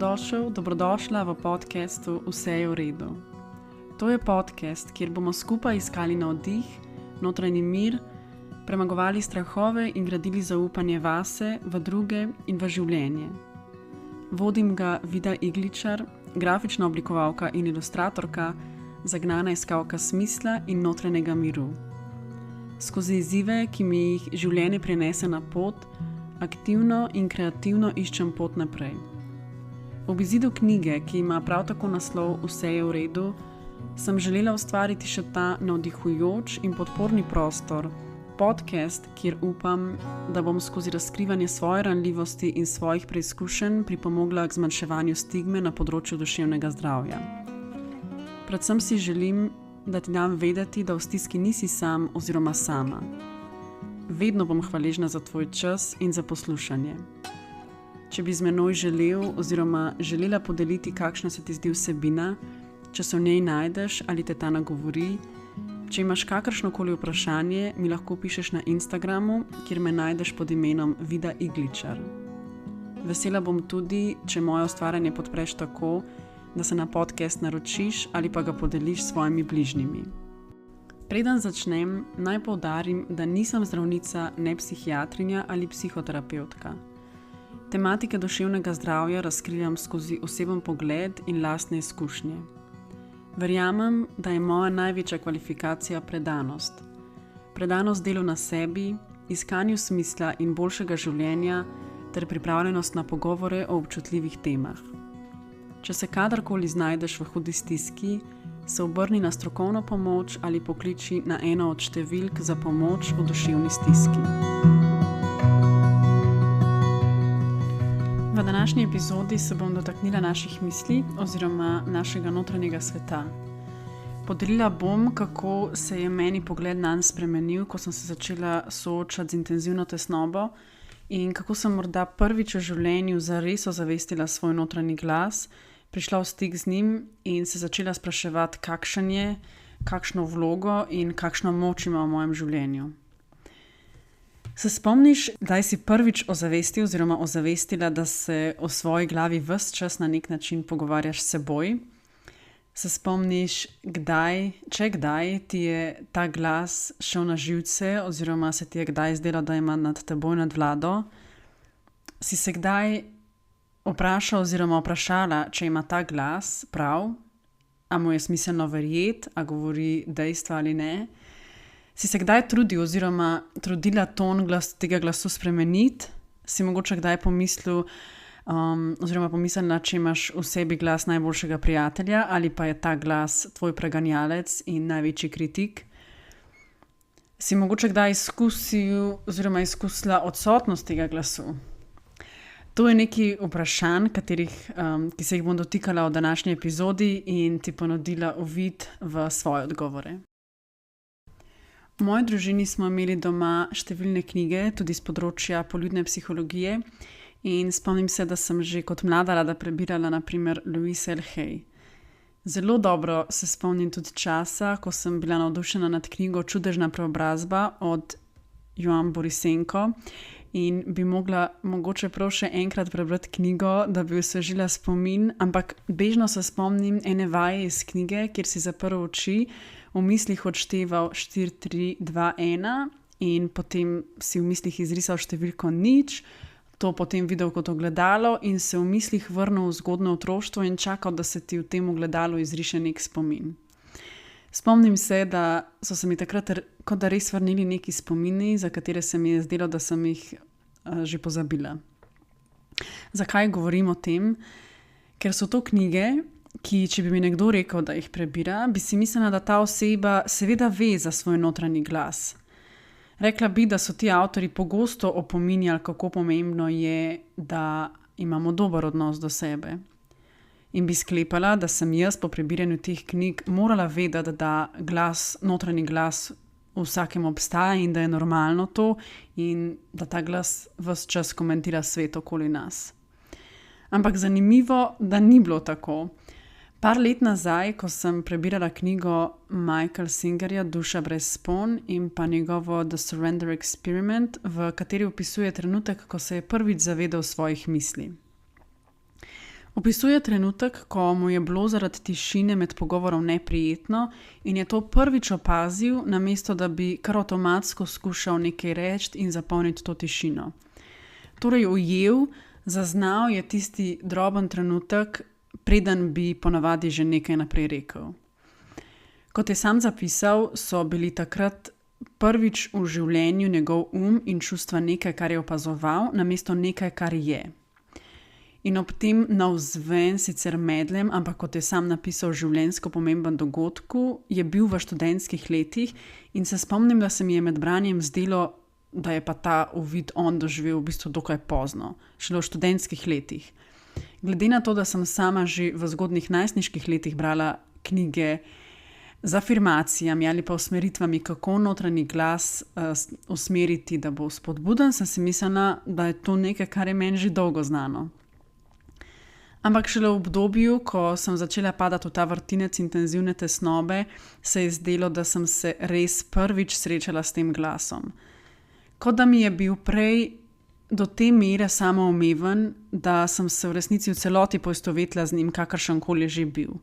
Dobrodošla v podcastu Vse je v redu. To je podcast, kjer bomo skupaj iskali navdih, notranji mir, premagovali strahove in gradili zaupanje vase, v druge in v življenje. Vodim ga Vida Igličar, grafična oblikovalka in ilustratorka, zagnana iskalka smisla in notranjega miru. Skozi izzive, ki mi jih življenje prinese na pot, aktivno in kreativno iščem pot naprej. Ob izidu knjige, ki ima prav tako naslov Vse je v redu, sem želela ustvariti še ta navdihujoč in podporni prostor, podcast, kjer upam, da bom skozi razkrivanje svoje ranljivosti in svojih preizkušenj pripomogla k zmanjševanju stigme na področju duševnega zdravja. Predvsem si želim, da ti dam vedeti, da v stiski nisi sam oziroma sama. Vedno bom hvaležna za tvoj čas in za poslušanje. Če bi z menoj želel oziroma želela podeliti, kakšna se ti zdi vsebina, če se v njej najdeš ali te ta nagovori, če imaš kakršnokoli vprašanje, mi lahko pišeš na Instagramu, kjer me najdeš pod imenom Vida Igličar. Vesela bom tudi, če moje ustvarjanje podpreš tako, da se na podcast naročiš ali pa ga podeliš s svojimi bližnjimi. Preden začnem, naj poudarim, da nisem zdravnica, ne psihiatrinja ali psihoterapevtka. Tematike duševnega zdravja razkrivam skozi oseben pogled in lastne izkušnje. Verjamem, da je moja največja kvalifikacija predanost. Predanost delu na sebi, iskanju smisla in boljšega življenja ter pripravljenost na pogovore o občutljivih temah. Če se kadarkoli znajdeš v hudi stiski, se obrni na strokovno pomoč ali pokliči na eno od številk za pomoč v duševni stiski. V današnji epizodi se bom dotaknila naših misli oziroma našega notranjega sveta. Podelila bom, kako se je meni pogled nanj spremenil, ko sem se začela soočati z intenzivno tesnobo in kako sem morda prvič v življenju zares ozavestila svoj notranji glas, prišla v stik z njim in se začela spraševati, kakšen je, kakšno vlogo in kakšno moč ima v mojem življenju. Se spomniš, kdaj si prvič ozavestil oziroma ozavestila, da se o svoji glavi ves čas na nek način pogovarjaš s seboj? Se spomniš, kdaj ti je ta glas šel na živce oziroma se ti je kdaj zdelo, da ima nad teboj nadvlado? Si se kdaj vprašal oziroma vprašala, če ima ta glas prav, a mu je smiselno verjeti, a govori dejstva ali ne? Si se kdaj trudil oziroma trudila ton tega glasu spremeniti? Si mogoče kdaj pomislil oziroma pomislila, če imaš v sebi glas najboljšega prijatelja ali pa je ta glas tvoj preganjalec in največji kritik? Si mogoče kdaj izkusil oziroma izkusila odsotnost tega glasu? To je nekaj vprašanj, ki se jih bom dotikala v današnji epizodi in ti ponudila uvid v svoje odgovore. V moji družini smo imeli doma številne knjige, tudi z področja poljudne psihologije, in spomnim se, da sem že kot mlada rada prebirala na primer Louise L. Hay. Zelo dobro se spomnim tudi časa, ko sem bila navdušena nad knjigo Čudežna preobrazba od Joan Borisenko in bi mogla mogoče prav še enkrat prebrati knjigo, da bi osvežila spomin, ampak bežno se spomnim ene vaje iz knjige, kjer si zaprl oči, v mislih odšteval 4, 3, 2, 1 in potem si v mislih izrisal številko 0, to potem videl kot ogledalo in se v mislih vrnil v zgodnje otroštvo in čakal, da se ti v tem ogledalu izriše nek spomin. Spomnim se, da so se mi takrat kot da res vrnili neki spomini, za katere se mi je zdelo, da sem jih že pozabila. Zakaj govorim o tem? Ker so to knjige, ki, če bi mi nekdo rekel, da jih prebira, bi si mislila, da ta oseba seveda ve za svoj notranji glas. Rekla bi, da so ti avtorji pogosto opominjali, kako pomembno je, da imamo dober odnos do sebe. In bi sklepala, da sem jaz po prebiranju teh knjig morala vedeti, da notranji glas v vsakem obstaja in da je normalno to in da ta glas ves čas komentira svet okoli nas. Ampak zanimivo, da ni bilo tako. Par let nazaj, ko sem prebirala knjigo Michaela Singerja Duša brez spon in pa njegovo The Surrender Experiment, v kateri opisuje trenutek, ko se je prvič zavedal svojih misli. Opisuje trenutek, ko mu je bilo zaradi tišine med pogovorom neprijetno in je to prvič opazil, namesto da bi kar avtomatsko skušal nekaj reči in zapolniti to tišino. Torej ujel, zaznal je tisti droben trenutek, preden bi ponavadi že nekaj naprej rekel. Kot je sam zapisal, so bili takrat prvič v življenju njegov in čustva nekaj, kar je opazoval, namesto nekaj, kar je. In ob tem navzven sicer medlem, ampak kot je sam napisal, življenjsko pomemben dogodku, je bil v študentskih letih in se spomnim, da se mi je med branjem zdelo, da je pa ta uvid on doživel v bistvu dokaj pozno, šele v študentskih letih. Glede na to, da sem sama že v zgodnjih najstniških letih brala knjige z afirmacijami ali pa usmeritvami, kako notranji glas usmeriti, da bo spodbuden, sem si mislila, da je to nekaj, kar je meni že dolgo znano. Ampak šele v obdobju, ko sem začela padati v ta vrtinec intenzivne tesnobe, se je zdelo, da sem se res prvič srečala s tem glasom. Kot da mi je bil prej do te mere samoumeven, da sem se v resnici v celoti poistovetila z njim, kakršenkoli že bil.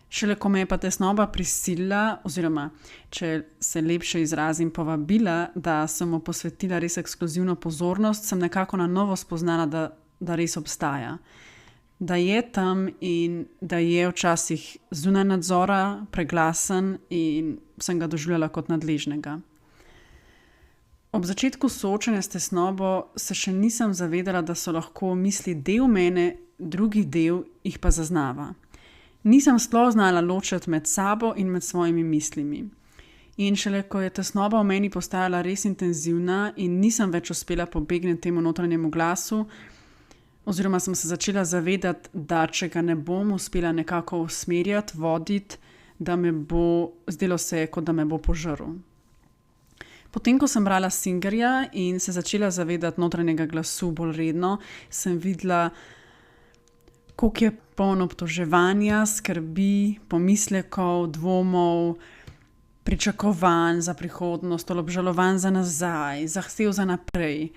Šele ko me je pa tesnoba prisilila, oziroma, če se lepše izrazim, povabila, da sem mu posvetila res ekskluzivno pozornost, sem nekako na novo spoznala, da res obstaja. Da je tam in da je včasih zunaj nadzora, preglasen in sem ga doživljala kot nadležnega. Ob začetku soočanja s tesnobo se še nisem zavedala, da so lahko misli del mene, drugi del jih pa zaznava. Nisem sploh znala ločiti med sabo in med svojimi mislimi. In šele ko je tesnoba v meni postajala res intenzivna in nisem več uspela pobegniti temu notranjemu glasu, oziroma sem se začela zavedati, da če ga ne bom uspela nekako usmerjati, voditi, da me bo, zdelo se je, kot da me bo požrl. Potem, ko sem brala Singerja in se začela zavedati notranjega glasu bolj redno, sem videla, koliko je polno obtoževanja, skrbi, pomislekov, dvomov, pričakovanj za prihodnost, obžalovanj za nazaj, zahtev za naprej.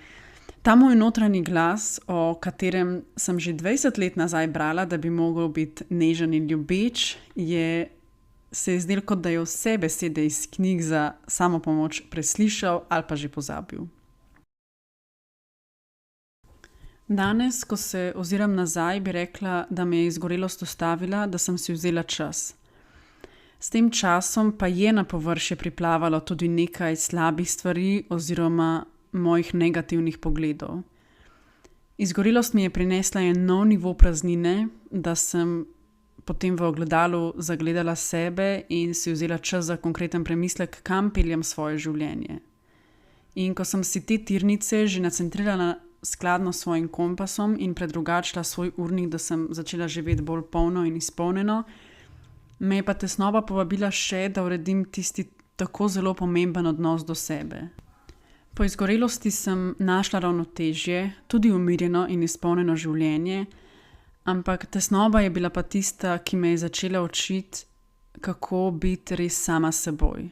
Ta moj notranji glas, o katerem sem že 20 let nazaj brala, da bi mogel biti nežen in ljubeč, se je zdelo, kot da je vse besede iz knjig za samopomoč preslišal ali pa že pozabil. Danes, ko se oziram nazaj, bi rekla, da me je izgorelost ustavila, da sem si vzela čas. S tem časom pa je na površje priplavalo tudi nekaj slabih stvari oziroma mojih negativnih pogledov. Izgorelost mi je prinesla en nov nivo praznine, da sem potem v ogledalu zagledala sebe in si vzela čas za konkreten premislek, kam peljem svoje življenje. In ko sem si te tirnice že nacentrirala skladno s svojim kompasom in predrugačila svoj urnik, da sem začela živeti bolj polno in izpolnjeno, me je pa tesnoba povabila še, da uredim tisti tako zelo pomemben odnos do sebe. Po izgorelosti sem našla ravnotežje, tudi umirjeno in izpolnjeno življenje, ampak tesnoba je bila pa tista, ki me je začela učiti, kako biti res sama s seboj.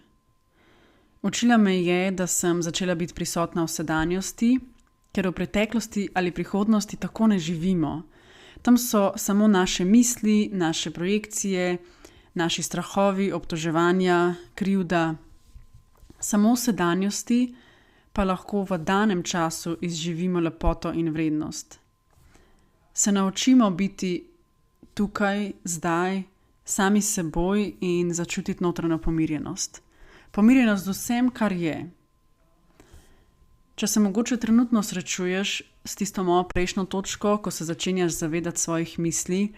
Učila me je, da sem začela biti prisotna v sedanjosti, ker v preteklosti ali prihodnosti tako ne živimo. Tam so samo naše misli, naše projekcije, naši strahovi, obtoževanja, krivda. Samo v sedanjosti pa lahko v danem času izživimo lepoto in vrednost. Se naučimo biti tukaj, zdaj, sami s seboj in začutiti notranjo pomirjenost. Pomirjenost z vsem, kar je. Če se mogoče trenutno srečuješ s tisto mojo prejšnjo točko, ko se začenjaš zavedati svojih misli,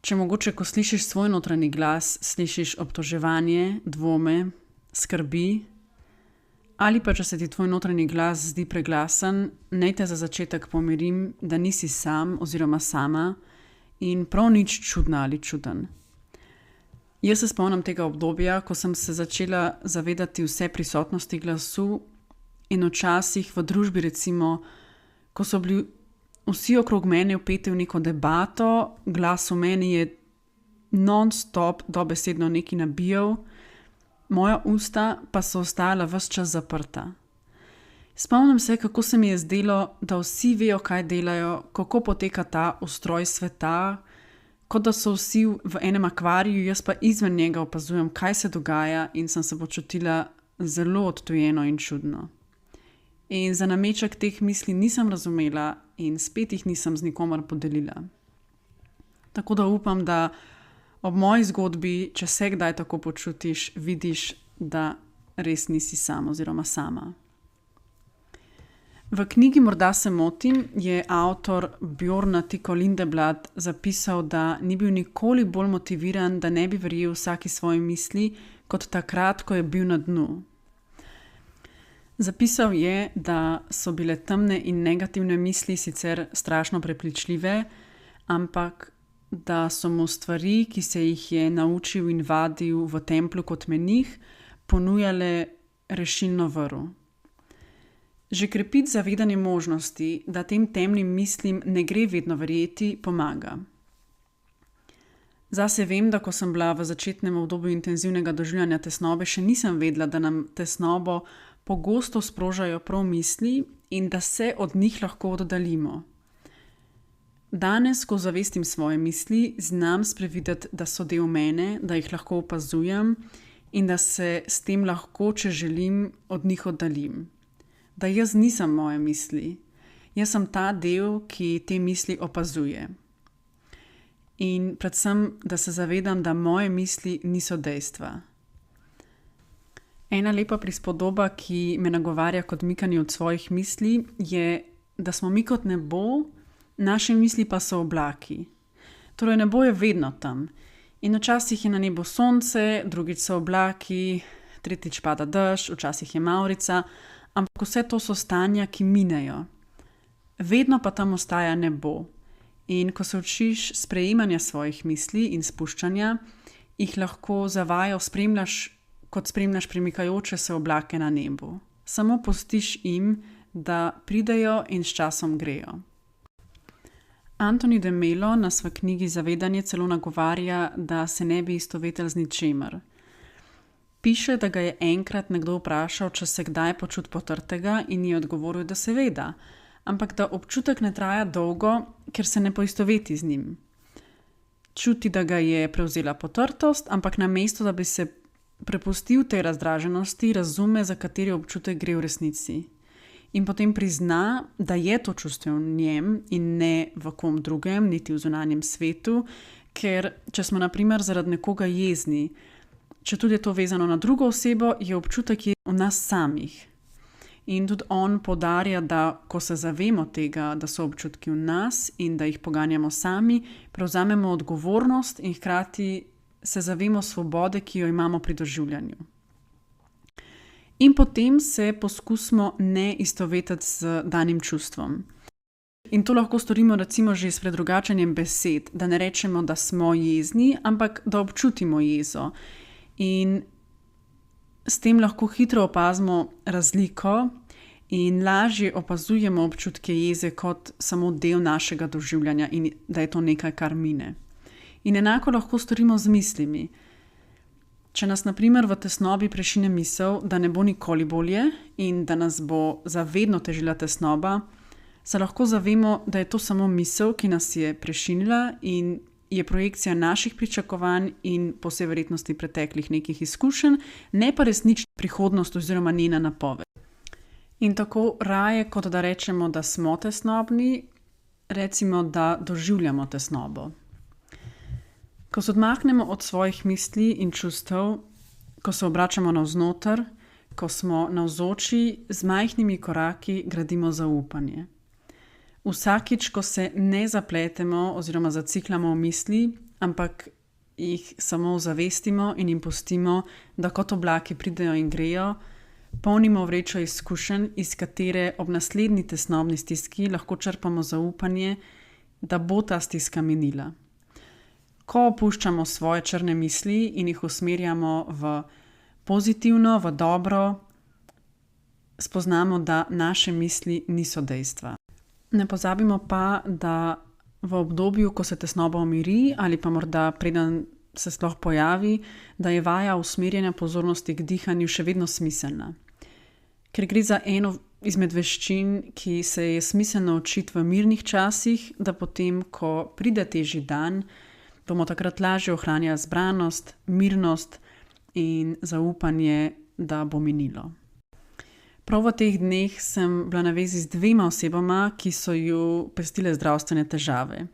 če mogoče, ko slišiš svoj notranji glas, slišiš obtoževanje, dvome, skrbi, ali pa če se ti tvoj notranji glas zdi preglasen, naj te za začetek pomirim, da nisi sam oziroma sama in prav nič čudna ali čuden. Jaz se spomnim tega obdobja, ko sem se začela zavedati vse prisotnosti glasu in včasih v družbi, recimo, ko so bili vsi okrog mene vpeti v neko debato, glas v meni je non-stop dobesedno nekaj nabijal, moja usta pa so ostala ves čas zaprta. Spomnim se, kako se mi je zdelo, da vsi vejo, kaj delajo, kako poteka ta ustroj sveta, kot da so vsi v enem akvariju, jaz pa izven njega opazujem, kaj se dogaja, in sem se počutila zelo odtujeno in čudno. In za nameček teh misli nisem razumela in spet jih nisem z nikomer podelila. Tako da upam, da ob moji zgodbi, če se kdaj tako počutiš, vidiš, da res nisi sam oziroma sama. V knjigi Morda se motim je avtor Bjorn Tiko Lindeblad zapisal, da ni bil nikoli bolj motiviran, da ne bi verjel vsaki svoji misli, kot takrat, ko je bil na dnu. Zapisal je, da so bile temne in negativne misli sicer strašno prepričljive, ampak da so mu stvari, ki se jih je naučil in vadil v templju kot menih, ponujale rešilno vrv. Že krepiti zavedanje možnosti, da tem temnim mislim ne gre vedno verjeti, pomaga. Zase vem, da ko sem bila v začetnem obdobju intenzivnega doživljanja tesnobe, še nisem vedela, da nam tesnobo pogosto sprožajo prav misli in da se od njih lahko oddaljimo. Danes, ko zavestim svoje misli, znam sprevideti, da so del mene, da jih lahko opazujem in da se s tem lahko, če želim, od njih oddaljim. Da jaz nisem moje misli, jaz sem ta del, ki te misli opazuje. In predvsem, da se zavedam, da moje misli niso dejstva. Ena lepa prispodoba, ki me nagovarja k odmikanju od svojih misli, je, da smo mi kot nebo, naše misli pa so oblaki. Torej nebo je vedno tam. In včasih je na nebu sonce, drugič so oblaki, tretjič pada dež, včasih je mavrica, ampak vse to so stanja, ki minejo. Vedno pa tam ostaja nebo. In ko se učiš sprejemanja svojih misli in spuščanja, jih lahko za vajo spremljaš, kot spremljaš premikajoče se oblake na nebu. Samo pustiš jim, da pridejo in s časom grejo. Anthony de Mello nas v knjigi Zavedanje celo nagovarja, da se ne bi istovetel z ničemer. Piše, da ga je enkrat nekdo vprašal, če se kdaj počuti potrtega, in je odgovoril, da seveda, ampak da občutek ne traja dolgo, ker se ne poistoveti z njim. Čuti, da ga je prevzela potrtost, ampak namesto, da bi se prepustil tej razdraženosti, razume, za kateri občutek gre v resnici. In potem prizna, da je to čustvo v njem in ne v kom drugem, niti v zunanjem svetu, ker če smo na primer zaradi nekoga jezni, če tudi je to vezano na drugo osebo, je občutek v nas samih. In tudi on poudarja, da ko se zavemo tega, da so občutki v nas in da jih poganjamo sami, prevzamemo odgovornost in hkrati se zavemo svobode, ki jo imamo pri doživljanju. In potem se poskusimo ne istovetiti z danim čustvom. In to lahko storimo recimo že s predrugačenjem besed, da ne rečemo, da smo jezni, ampak da občutimo jezo. In s tem lahko hitro opazimo razliko in lažje opazujemo občutke jeze kot samo del našega doživljanja in da je to nekaj, kar mine. In enako lahko storimo z mislimi. Če nas na primer v tesnobi prešine misel, da ne bo nikoli bolje in da nas bo zavedno težila tesnoba, se lahko zavemo, da je to samo misel, ki nas je prešinila in je projekcija naših pričakovanj in po vsej verjetnosti preteklih nekih izkušenj, ne pa resnična prihodnost oziroma njena napoved. In tako raje, kot da rečemo, da smo tesnobni, recimo, da doživljamo tesnobo. Ko se odmaknemo od svojih misli in čustev, ko se obračamo navznoter, ko smo navzoči, z majhnimi koraki gradimo zaupanje. Vsakič, ko se ne zapletemo oziroma zacikljamo v misli, ampak jih samo zavestimo in jim pustimo, da kot oblaki pridejo in grejo, polnimo vrečo izkušenj, iz katere ob naslednji tesnobni stiski lahko črpamo zaupanje, da bo ta stiska minila. Ko opuščamo svoje črne misli in jih usmerjamo v pozitivno, v dobro, spoznamo, da naše misli niso dejstva. Ne pozabimo pa, da v obdobju, ko se tesnoba umiri ali pa morda preden se sploh pojavi, da je vaja usmerjanja pozornosti k dihanju še vedno smiselna. Ker gre za eno izmed veščin, ki se je smiselno učiti v mirnih časih, da potem, ko pride težji dan, bomo takrat lažje ohranjali zbranost, mirnost in zaupanje, da bo minilo. Prav v teh dneh sem bila na vezi z 2 osebama, ki so ju pestile zdravstvene težave.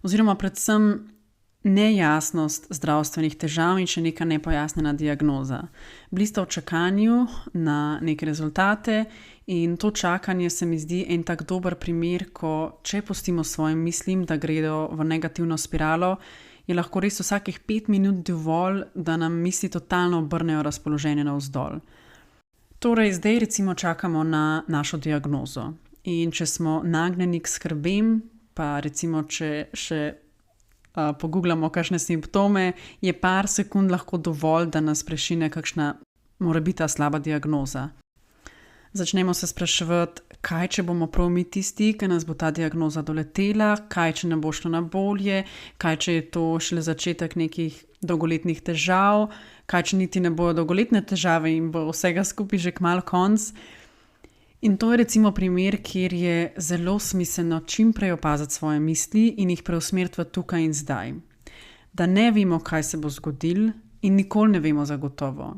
Oziroma predvsem nejasnost zdravstvenih težav in še neka nepojasnjena diagnoza. Bili sta v čakanju na neke rezultate in to čakanje se mi zdi en tak dober primer, ko če pustimo svojim mislim, da gredo v negativno spiralo, je lahko res vsakih 5 minut dovolj, da nam misli totalno obrnejo razpoloženje navzdol. Torej, zdaj recimo čakamo na našo diagnozo in če smo nagnjeni k skrbem, pa recimo če še pogooglamo kakšne simptome, je par sekund lahko dovolj, da nas prešine kakšna morebitna slaba diagnoza. Začnemo se spraševati, kaj če bomo prav mi tisti, ki nas bo ta diagnoza doletela, kaj če ne bo šlo na bolje, kaj če je to šele začetek nekih dolgoletnih težav, kaj če niti ne bojo dolgoletne težave in bo vsega skupaj že kmalu konc. In to je recimo primer, kjer je zelo smiselno čim prej opaziti svoje misli in jih preusmeriti v tukaj in zdaj. Da ne vemo, kaj se bo zgodilo in nikoli ne vemo zagotovo.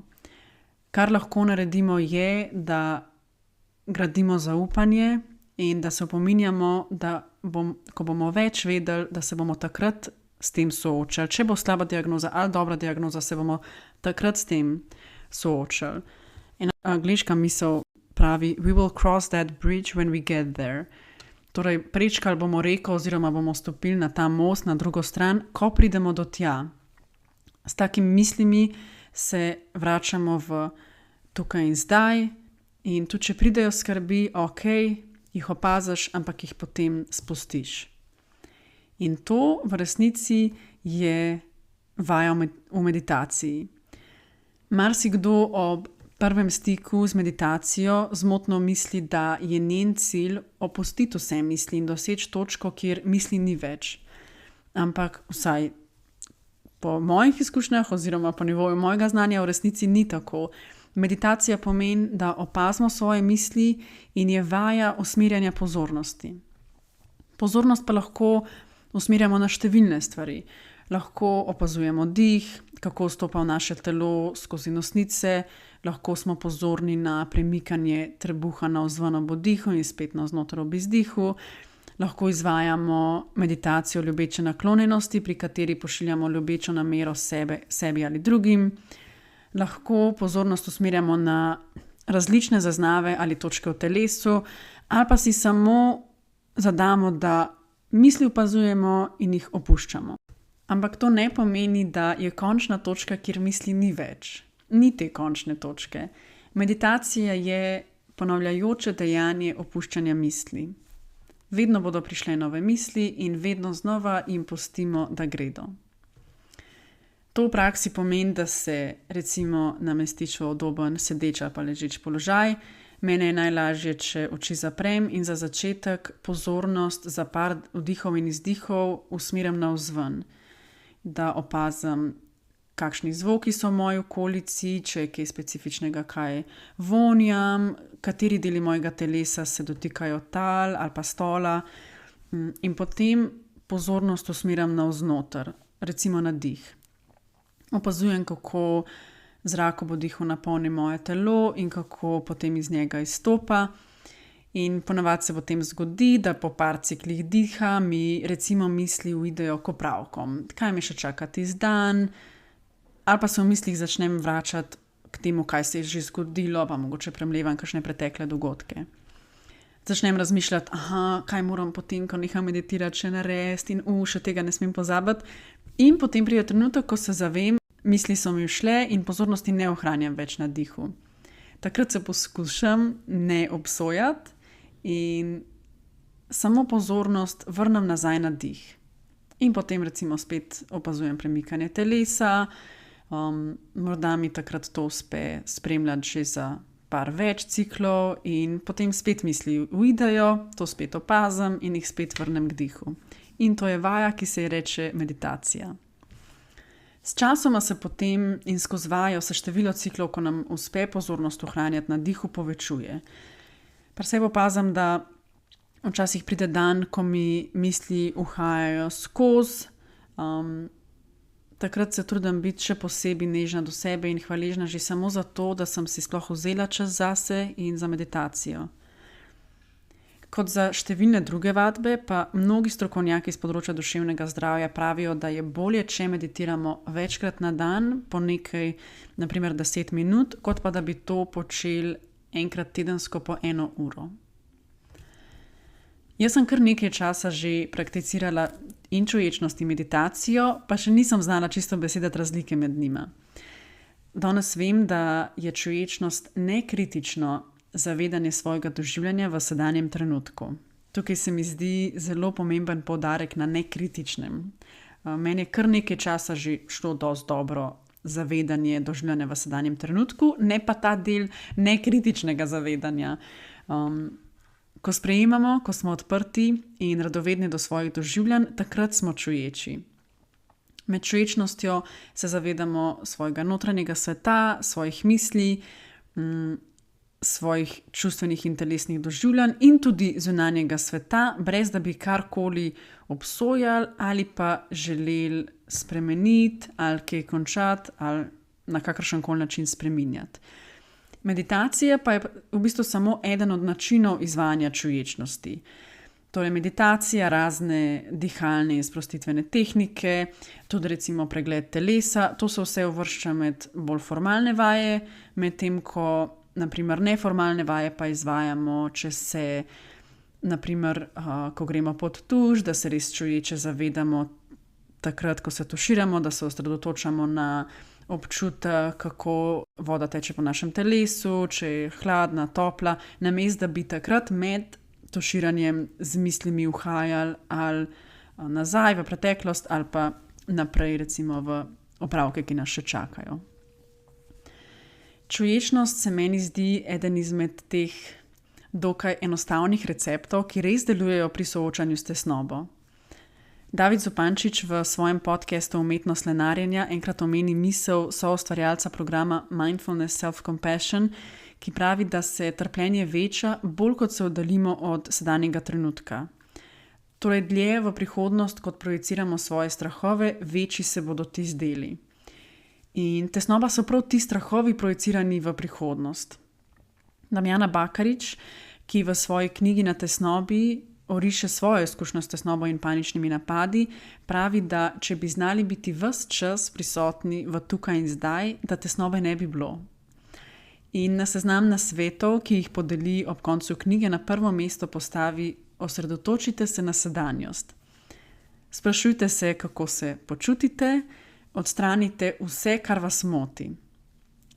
Kar lahko naredimo je, da gradimo zaupanje in da se opominjamo, da ko bomo več vedeli, da se bomo takrat s tem soočali. Če bo slaba diagnoza ali dobra diagnoza, se bomo takrat s tem soočali. In angleška misel pravi, we will cross that bridge when we get there. Torej, prečkali bomo reko oziroma bomo stopili na ta most na drugo stran, ko pridemo do tja. S takimi mislimi se vračamo v tukaj in zdaj in tudi, če pridejo skrbi, ok, jih opaziš, ampak jih potem spustiš. In to v resnici je vaja v meditaciji. Marsikdo ob prvem stiku z meditacijo zmotno misli, da je njen cilj opustiti vse misli in doseči točko, kjer misli ni več. Ampak vsaj po mojih izkušnjah oziroma po nivoju mojega znanja v resnici ni tako. Meditacija pomeni, da opazimo svoje misli in je vaja usmerjanja pozornosti. Pozornost pa lahko usmerjamo na številne stvari. Lahko opazujemo dih, kako stopa v naše telo skozi nosnice, lahko smo pozorni na premikanje trebuha navzven ob vdihu in spet navznoter ob izdihu. Lahko izvajamo meditacijo ljubeče naklonjenosti, pri kateri pošiljamo ljubečo namero sebi ali drugim. Lahko pozornost usmerjamo na različne zaznave ali točke v telesu, ali pa si samo zadamo, da misli opazujemo in jih opuščamo. Ampak to ne pomeni, da je končna točka, kjer misli ni več. Ni te končne točke. Meditacija je ponavljajoče dejanje opuščanja misli. Vedno bodo prišle nove misli in vedno znova jim pustimo, da gredo. To v praksi pomeni, da se recimo namestiš v udoben sedeč ali pa ležeč položaj. Mene je najlažje, če oči zaprem in za začetek pozornost za par vdihov in izdihov usmerim navzven. Da opazim, kakšni zvoki so v moji okolici, če je kaj specifičnega, kaj vonjam, kateri deli mojega telesa se dotikajo tal ali pa stola. In potem pozornost usmerim navznoter, recimo na dih. Opazujem, kako zrak ob vdihu napolni moje telo in kako potem iz njega izstopa. In ponavadi se potem zgodi, da po par ciklih diha mi recimo misli uidejo k opravkom. Kaj me še čaka tisti dan? Ali pa se v mislih začnem vračati k temu, kaj se je že zgodilo, pa mogoče premlevam kakšne pretekle dogodke. Začnem razmišljati, kaj moram potem, ko neham meditirati, še narediti in še tega ne smem pozabiti. In potem pride trenutek, ko se zavem, misli so mi ušle in pozornosti ne ohranjam več na dihu. Takrat se poskušam ne obsojati in samo pozornost vrnem nazaj na dih. In potem recimo spet opazujem premikanje telesa, morda mi takrat to uspe spremljati že za par več ciklov in potem spet misli uidejo, to spet opazim in jih spet vrnem k dihu. In to je vaja, ki se ji reče meditacija. S časoma se potem in skozi vajo se število ciklov, ko nam uspe pozornost ohranjati na dihu, povečuje. Pri sebi opazim, da včasih pride dan, ko mi misli uhajajo skozi. Takrat se trudim biti še posebej nežna do sebe in hvaležna že samo za to, da sem si sploh vzela čas zase in za meditacijo. Kot za številne druge vadbe, pa mnogi strokovnjaki z področja duševnega zdravja pravijo, da je bolje, če meditiramo večkrat na dan, po nekaj, naprimer 10 minut, kot pa da bi to počeli enkrat tedensko po 1 uro. Jaz sem kar nekaj časa že prakticirala in čuječnost in meditacijo, pa še nisem znala čisto besediti razlike med njima. Danes vem, da je čuječnost nekritično zavedanje svojega doživljanja v sedanjem trenutku. Tukaj se mi zdi zelo pomemben poudarek na nekritičnem. Meni je kar nekaj časa že šlo dosti dobro zavedanje doživljanja v sedanjem trenutku, ne pa ta del nekritičnega zavedanja. Ko sprejemamo, ko smo odprti in radovedni do svojih doživljanj, takrat smo čuječi. Med čuječnostjo se zavedamo svojega notranjega sveta, svojih misli, svojih čustvenih in telesnih doživljanj in tudi zunanjega sveta, brez da bi karkoli obsojali ali pa želeli spremeniti ali kaj končati ali na kakršenkoli način spreminjati. Meditacija pa je v bistvu samo eden od načinov izvajanja čuječnosti. Torej meditacija, razne dihalne in sprostitvene tehnike, tudi recimo pregled telesa, to se vse uvršča med bolj formalne vaje, medtem ko naprimer neformalne vaje pa izvajamo, če se, naprimer, ko gremo pod tuš, da se res čuječe zavedamo takrat, ko se tuširamo, da se osredotočamo na občutek, kako voda teče po našem telesu, če je hladna, topla, namesto da bi takrat med tuširanjem z mislimi uhajali ali nazaj v preteklost ali pa naprej recimo v opravke, ki nas še čakajo. Čuječnost se meni zdi eden izmed teh dokaj enostavnih receptov, ki res delujejo pri soočanju s tesnobo. David Zupančič v svojem podcastu Umetnost lenarjenja enkrat omeni misel soustvarjalca programa Mindfulness Self-Compassion, ki pravi, da se trpljenje veča, bolj kot se oddaljimo od sedanjega trenutka. Torej, dlje v prihodnost, kot projiciramo svoje strahove, večji se bodo ti zdeli. In tesnoba so prav ti strahovi projicirani v prihodnost. Damjana Bakarič, ki v svoji knjigi Na tesnobi oriše svojo izkušnjo s tesnobo in paničnimi napadi, pravi, da če bi znali biti ves čas prisotni v tukaj in zdaj, da tesnobe ne bi bilo. In na seznam nasvetov, ki jih podeli ob koncu knjige, na prvo mesto postavi: osredotočite se na sedanjost. Sprašujte se, kako se počutite, odstranite vse, kar vas moti.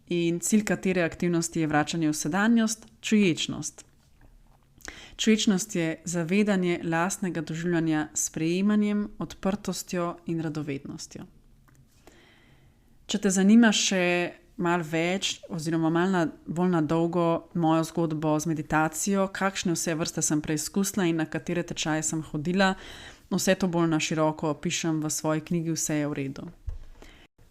In cilj katere aktivnosti je vračanje v sedanjost? Čuječnost. Čuječnost je zavedanje lastnega doživljanja s sprejemanjem, odprtostjo in radovednostjo. Če te zanima še malo več oziroma malo bolj na dolgo mojo zgodbo z meditacijo, kakšne vse vrste sem preizkusila in na katere tečaje sem hodila, vse to bolj na široko opišem v svoji knjigi Vse je v redu.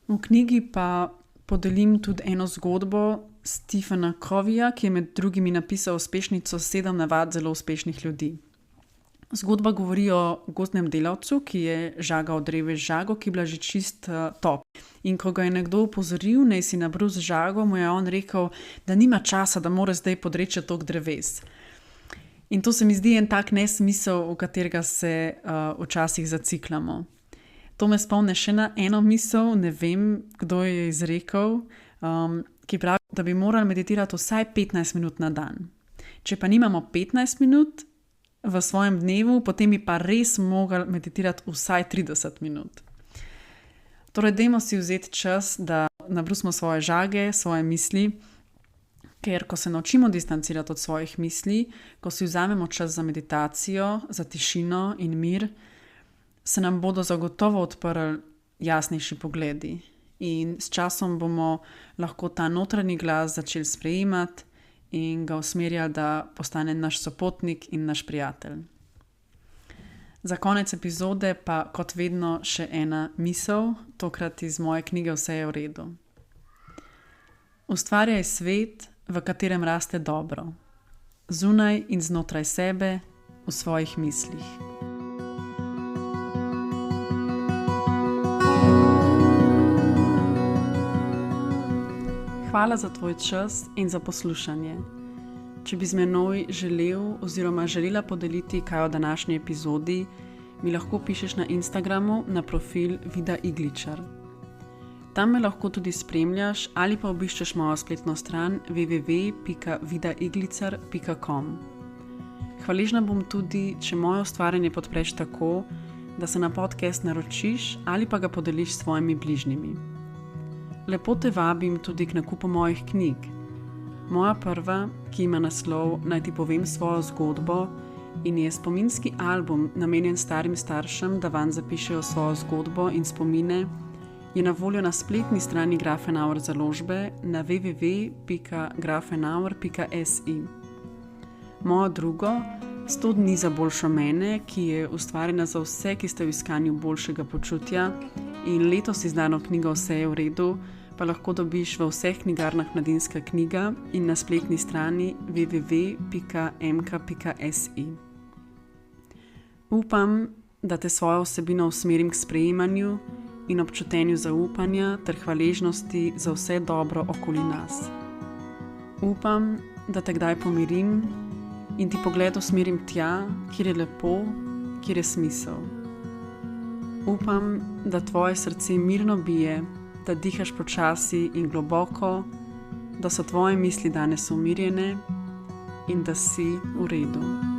V knjigi pa podelim tudi eno zgodbo Stephena Coveyja, ki je med drugimi napisal uspešnico 7 navad zelo uspešnih ljudi. Zgodba govori o gozdnem delavcu, ki je žagal dreve z žago, ki je bila že čist top. In ko ga je nekdo opozoril, naj si nabrus žago, mu je on rekel, da nima časa, da mora zdaj podreči toliko dreves. In to se mi zdi en tak nesmisel, v katerega se včasih zaciklamo. To me spomne še na eno misel, ne vem, kdo je izrekel, ki pravi, da bi morali meditirati vsaj 15 minut na dan. Če pa nimamo 15 minut v svojem dnevu, potem bi pa res mogli meditirati vsaj 30 minut. Torej, dajmo si vzeti čas, da nabrusimo svoje žage, svoje misli, ker ko se naučimo distancirati od svojih misli, ko si vzamemo čas za meditacijo, za tišino in mir, se nam bodo zagotovo odprli jasnejši pogledi. In s časom bomo lahko ta notranji glas začeli sprejemati in ga usmerjali, da postane naš sopotnik in naš prijatelj. Za konec epizode pa kot vedno še ena misel, tokrat iz moje knjige Vse je v redu. Ustvarjaj svet, v katerem raste dobro. zunaj in znotraj sebe, v svojih mislih. Hvala za tvoj čas in za poslušanje. Če bi z menoj želel oziroma želela podeliti kaj o današnji epizodi, mi lahko pišeš na Instagramu na profil Vida Igličar. Tam me lahko tudi spremljaš ali pa obiščeš mojo spletno stran www.vidaiglicar.com. Hvaležna bom tudi, če moje ustvarjanje podpreš tako, da se na podcast naročiš ali pa ga podeliš s svojimi bližnjimi. Lepo te vabim tudi k nakupu mojih knjig. Moja prva, ki ima naslov Naj ti povem svojo zgodbo in je spominski album namenjen starim staršem, da vanj zapišejo svojo zgodbo in spomine, je na voljo na spletni strani Grafenauer založbe na www.grafenauer.si. Mojo drugo, 100 dni za boljšo mene, ki je ustvarjena za vse, ki ste v iskanju boljšega počutja, in letos izdano knjigo Vse je v redu, pa lahko dobiš v vseh knjigarnah Mladinska knjiga in na spletni strani www.mk.si. Upam, da te svojo vsebino usmerim k sprejemanju in občutenju zaupanja ter hvaležnosti za vse dobro okoli nas. Upam, da te kdaj pomirim in ti pogled usmerim tja, kjer je lepo, kjer je smisel. Upam, da tvoje srce mirno bije, da dihaš počasi in globoko, da so tvoje misli danes umirjene in da si v redu.